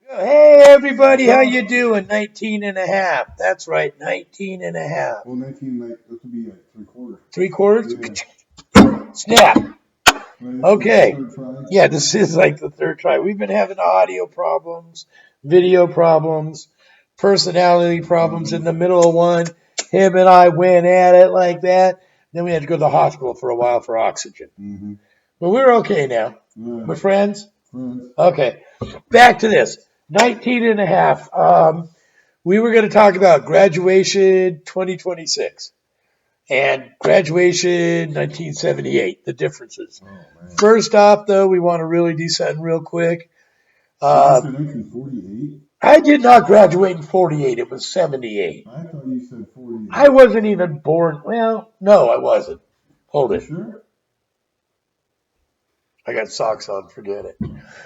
Hey everybody, how you doing? 19 and a half. That's right, 19 and a half. Well, 19, like, this would be like 3/4. 3/4? Yeah. Snap. Right, Okay. third try. Yeah, this is like the third try. We've been having audio problems, video problems, personality problems in the middle of one. Him and I went at it like that. Then we had to go to the hospital for a while for oxygen. Mm-hmm. But we're okay now. Yeah. We're friends? Friends. Okay. Back to this. 19 and a half. We were going to talk about graduation 2026 and graduation 1978, the differences. Oh, man. First off, though, we want to really do something real quick. You said 1948? I did not graduate in 48. It was 78. I thought you said 48. I wasn't even born. Well, no, I wasn't. Hold You it. sure? I got socks on. Forget it.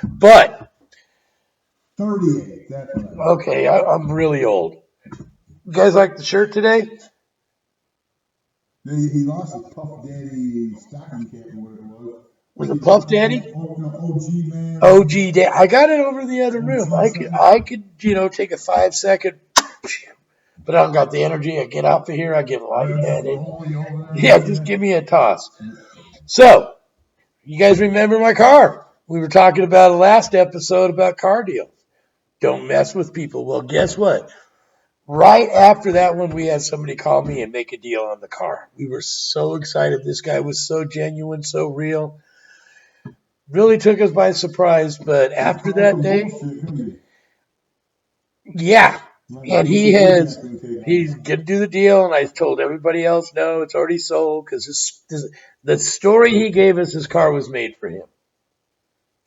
But, 38. That's right. okay, I'm really old. You guys like the shirt today? He lost his Puff Daddy stocking cap or what it was. Was it Puff Daddy? Oh, no, OG, man. OG Daddy. I got it over the other room. I could, take a 5-second, but I don't got the energy. I get off of here. I get lightheaded. Yeah, just give me a toss. So, you guys remember my car? We were talking about a last episode about car deals. Don't mess with people. Well, guess what? Right after that one, we had somebody call me and make a deal on the car. We were so excited. This guy was so genuine, so real. Really took us by surprise. But after that day, yeah. And he's going to do the deal. And I told everybody else, no, it's already sold because the story he gave us, his car was made for him.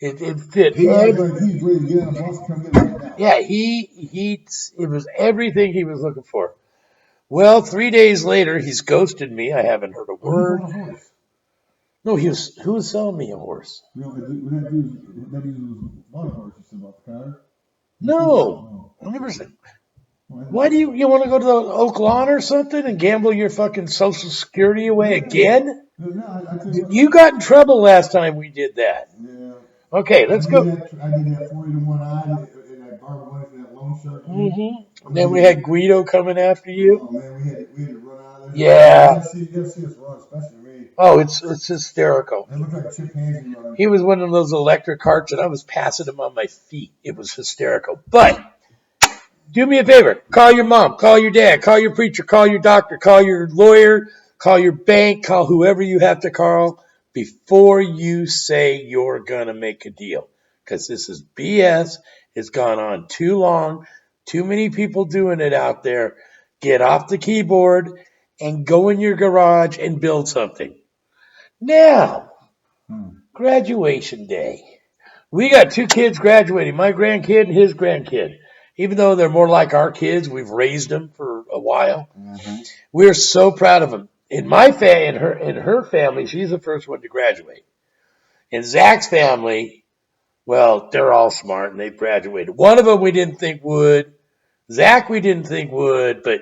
It fit. He's ready to get on a bus and come get it now. Yeah, it was everything he was looking for. Well, 3 days later, he's ghosted me. I haven't heard a word. No, who was selling me a horse? You know, that dude bought a horse, you said, about the car? No. I never said. Why do you want to go to the Oak Lawn or something and gamble your fucking Social Security away again? You got in trouble last time we did that. Yeah. Okay, let's go. I did that 40-to-1 odd, and I borrowed money from that loan shark. Mm-hmm. And then we had Guido coming after you. Oh, man, we had to run out of there. Yeah. You gotta see us run, especially me. Oh, it's hysterical. It looked like a chimpanzee running. He was one of those electric carts, and I was passing him on my feet. It was hysterical. But do me a favor. Call your mom. Call your dad. Call your preacher. Call your doctor. Call your lawyer. Call your bank. Call whoever you have to call before you say you're going to make a deal. Because this is BS. It's gone on too long. Too many people doing it out there. Get off the keyboard and go in your garage and build something. Now, graduation day. We got 2 kids graduating, my grandkid and his grandkid. Even though they're more like our kids, we've raised them for a while. Mm-hmm. We're so proud of them. In my in her family, she's the first one to graduate. In Zach's family, well, they're all smart and they've graduated. One of them we didn't think would. Zach we didn't think would, but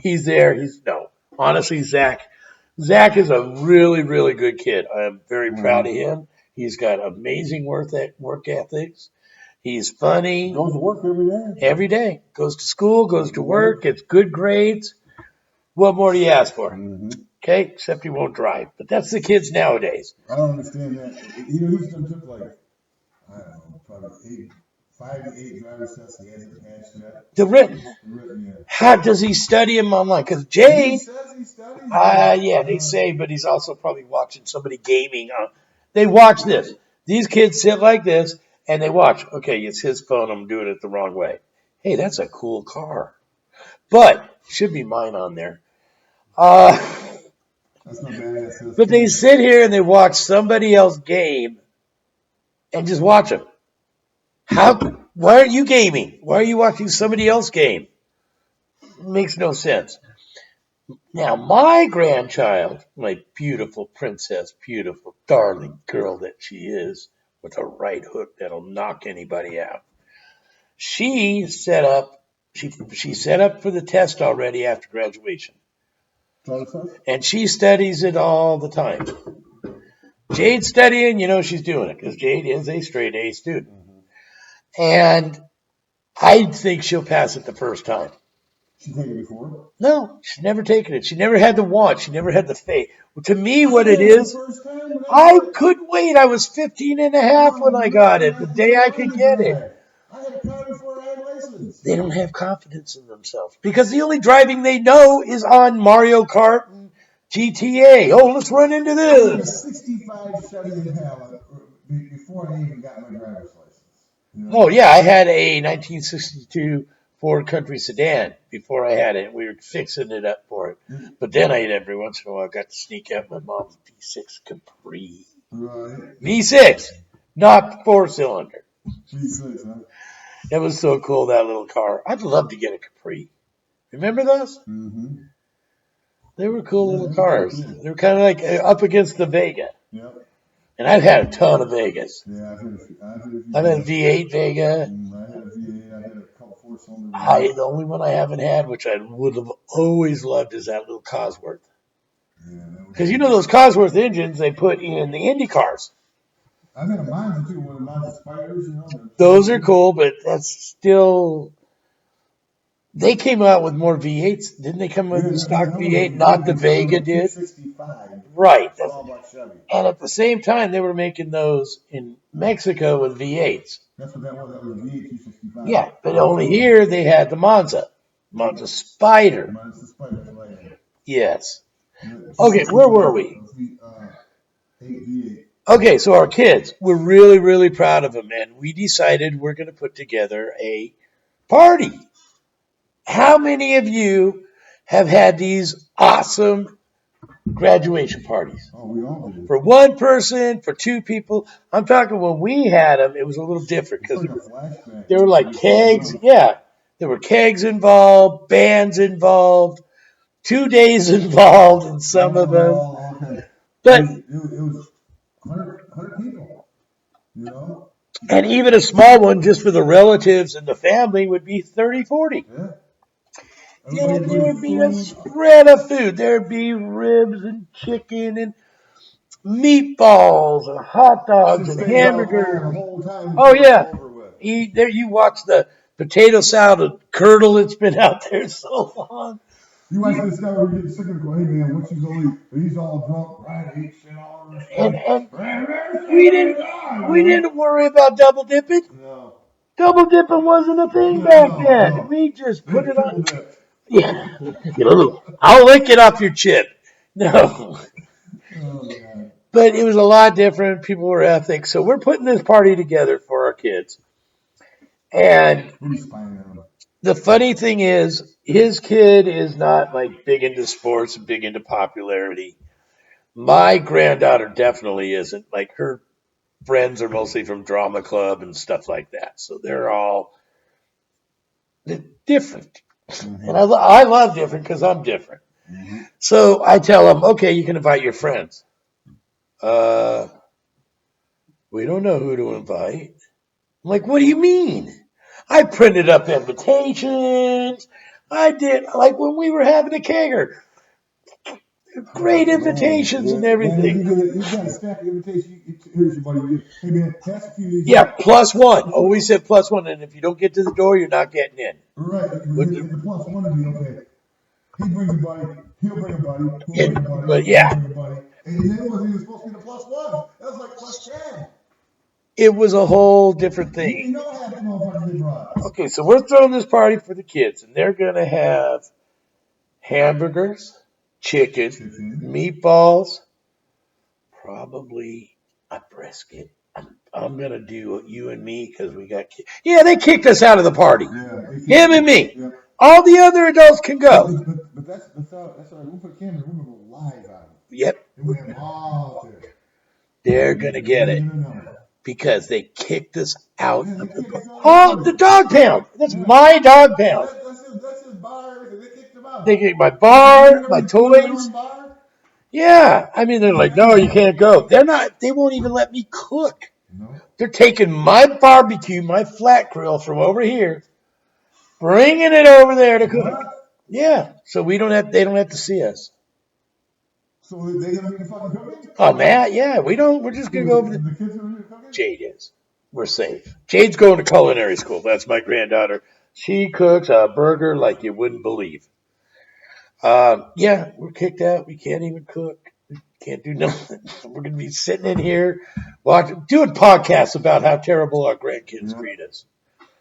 he's there. Honestly, Zach is a really, really good kid. I'm very proud of him. He's got amazing work ethics. He's funny. Goes to work every day. Every day. Goes to school, goes to work, gets good grades. What more do you ask for? Mm-hmm. Okay, except he won't drive. But that's the kids nowadays. I don't understand that. He still took I don't know, probably 5 to 8 driver's tests. He hasn't passed yet. The written. Yeah. How does he study him online? Because Jade. He says he studies. Yeah, they say, but he's also probably watching somebody gaming. They watch this. These kids sit like this. And they watch, okay, it's his phone, I'm doing it the wrong way. Hey, that's a cool car. But, should be mine on there. That's not bad. But they sit here and they watch somebody else game and just watch them. Why aren't you gaming? Why are you watching somebody else game? It makes no sense. Now, my grandchild, my beautiful princess, beautiful, darling girl that she is, with a right hook that'll knock anybody out. She set up for the test already after graduation. And she studies it all the time. Jade's studying, she's doing it because Jade is a straight A student. Mm-hmm. And I think she'll pass it the first time. She taken it before? No, she's never taken it. She never had the want. She never had the faith. To me, what I it had the is, first time when I I got it. couldn't wait. I was 15 and a half Oh, when I got man, it, the day I could get it. I had a car before I had a license. They don't have confidence in themselves because the only driving they know is on Mario Kart and GTA. Oh, let's run into I had a this. 65 Chevy Impala before I even got my driver's license. You know? Oh, yeah, I had a 1962 Ford Country sedan before I had it. We were fixing it up for it. But then every once in a while, I got to sneak out my mom's V6 Capri. Right. V6, not four-cylinder. V6, huh? It was so cool, that little car. I'd love to get a Capri. Remember those? Mm-hmm. They were cool Yeah, little they were cars. cool. They were kind of like up against the Vega. Yep. And I've had a ton of Vegas. Yeah, I've had a few. I've had a V8 Vega. I had a V8. I had a couple four-cylinder. The only one I haven't had, which I would have always loved, is that little Cosworth. Yeah, Because you know those Cosworth engines they put in the Indy cars. I've had a Monza too, one of the Monza Spiders, you know. Those are cool, but that's still. They came out with more V8s. Didn't they come with the stock V8? Not the Vega did. 65. Right. It's all about Chevy. And at the same time, they were making those in Mexico with V8s. That's what that was. That was a V8 265. Yeah, but only here they had the Monza Spider. Monza Spider, that's right. Yes. Okay, where were we? 8 V8. Okay, so our kids, we're really, really proud of them, and we decided we're going to put together a party. How many of you have had these awesome graduation parties? Oh, we all did. For one person, for two people. I'm talking when we had them, it was a little different because there were like kegs. Yeah, there were kegs involved, bands involved, 2 days involved in some of them. Okay. But it was 100 people, you know? and even a small one just for the relatives and the family would be 30, 40. Yeah. And there would be a spread of food. There would be ribs and chicken and meatballs and hot dogs and hamburgers. Oh, yeah. You watch the potato salad curdle that's been out there so long. You watch this guy where you get sick and go, hey man, what's he's all drunk, right? He ate shit all over his And we didn't worry about double dipping. No. Double dipping wasn't a thing back then. No. We just put it on. Yeah. I'll lick it off your chip. No. Oh, God. But it was a lot different. People were ethnic. So we're putting this party together for our kids. And the funny thing is, his kid is not like big into sports and big into popularity. My granddaughter definitely isn't. Like her friends are mostly from drama club and stuff like that. So they're all different. Mm-hmm. And I love different because I'm different. Mm-hmm. So I tell them, okay, you can invite your friends. We don't know who to invite. I'm like, what do you mean? I printed up invitations. I did, like when we were having a kegger. Great invitations and everything. You got a stack of invitations. Here's your buddy. Hey man, pass a few of these. Yeah, +1. Always said +1. And if you don't get to the door, you're not getting in. Right. The +1 would be okay. He brings a buddy. He'll bring a buddy. He'll bring a buddy. But yeah. He'll bring a buddy. And then it wasn't even supposed to be the +1. That was like +10. It was a whole different thing. You know how motherfuckers they brought. Okay, so we're throwing this party for the kids, and they're going to have hamburgers, chicken, meatballs, probably a brisket. I'm going to do you and me because we got kids. Yeah, they kicked us out of the party. Yeah, him and me. Yeah. All the other adults can go. But that's all right. We'll put cameras. We're going to go live on it. Yep. And we have them all out there. They're going to get it. Because they kicked us out of the dog pound. That's my dog pound. That's his bar. They kicked him out. They kicked my bar, my toys. Yeah. I mean, they're like, no, you can't go. They won't even let me cook. No. They're taking my barbecue, my flat grill from over here, bringing it over there to cook. What? Yeah. So they don't have to see us. So they gonna be the fucking cooking? Oh, Matt, yeah. We're just gonna go over the kids are gonna be cooking? Jade is. we're safe. Jade's going to culinary school. That's my granddaughter. She cooks a burger like you wouldn't believe. Yeah, we're kicked out. We can't even cook. Can't do nothing. We're gonna be sitting in here doing podcasts about how terrible our grandkids Yeah. treat us.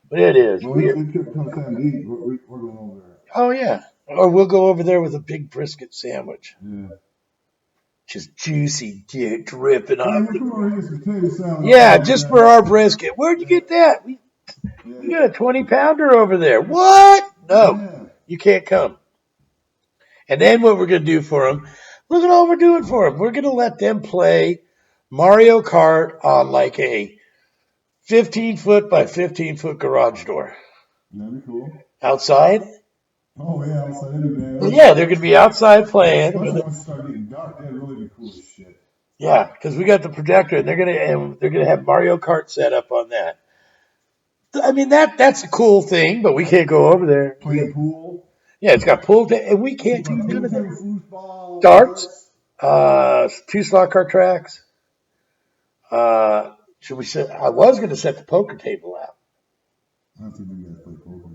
But it is. Well, we couldn't come time to eat. We're going over there. Oh yeah. Or we'll go over there with a big brisket sandwich. Yeah. Just juicy dripping Hey, off we'll come the. over here and get some potato salad. Yeah, just for our brisket. Where'd you get that? We Yeah. got a 20-pounder over there. What? No, Yeah. you can't come. And then what we're gonna do for them? Look at all we're doing for them. We're gonna let them play Mario Kart on like a 15-foot by 15-foot garage door That'd be cool. outside. Oh, yeah, outside any man. Well, yeah, they're gonna be outside playing. Especially once it starts getting dark, that'd really be cool as shit. Yeah, because we got the projector, and they're gonna have Mario Kart set up on that. I mean that's a cool thing, but we can't go over there. Playing pool. Yeah, it's got and we can't do none of that. Foosball. Darts, 2 slot car tracks. Should we set? I was gonna set the poker table out. I don't think we gotta play poker.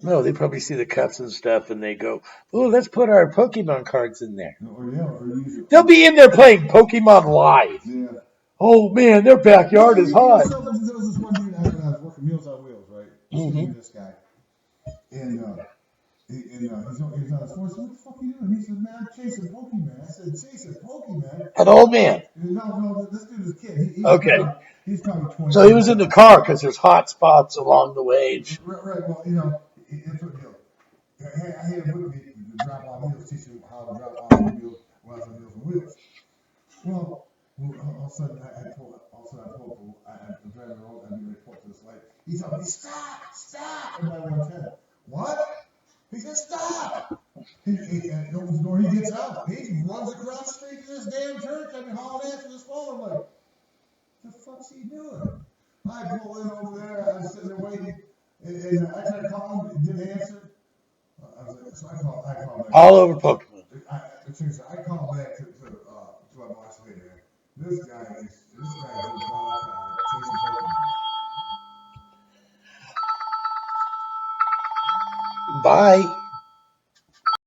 No, they probably see the cups and stuff, and they go, "Oh, let's put our Pokemon cards in there." Or yeah, or use it. They'll be in there playing Pokemon Live. Yeah. Oh man, their backyard is hot. There was this one dude I was working Meals on Wheels, right? Mhm. This guy. And he's on his phone. I said, what the fuck are you doing? He said, man, I'm chasing Pokemon. I said, chasing Pokemon? An old man. No, this dude is a kid. Okay. He's probably 20. So he was in the car because there's hot spots along the way. Right, well, it's what I had him with me to drop off wheels, teach him how to drop off wheels when I was on Meals on Wheels. Well, all of a sudden I pull up, I'm driving the road, I'm going to pull up to this light. He's telling me, stop, and by 110. What? He said, stop! He opens the door, he gets out. He runs across the street to this damn church. I've been hauling ass for this phone. I'm like, the fuck's he doing? I pull in over there, I was sitting there waiting, and I tried to call him, he didn't answer. So I called back. All over Pokemon. I called back to my boss later. This guy is chasing Pokemon. Bye.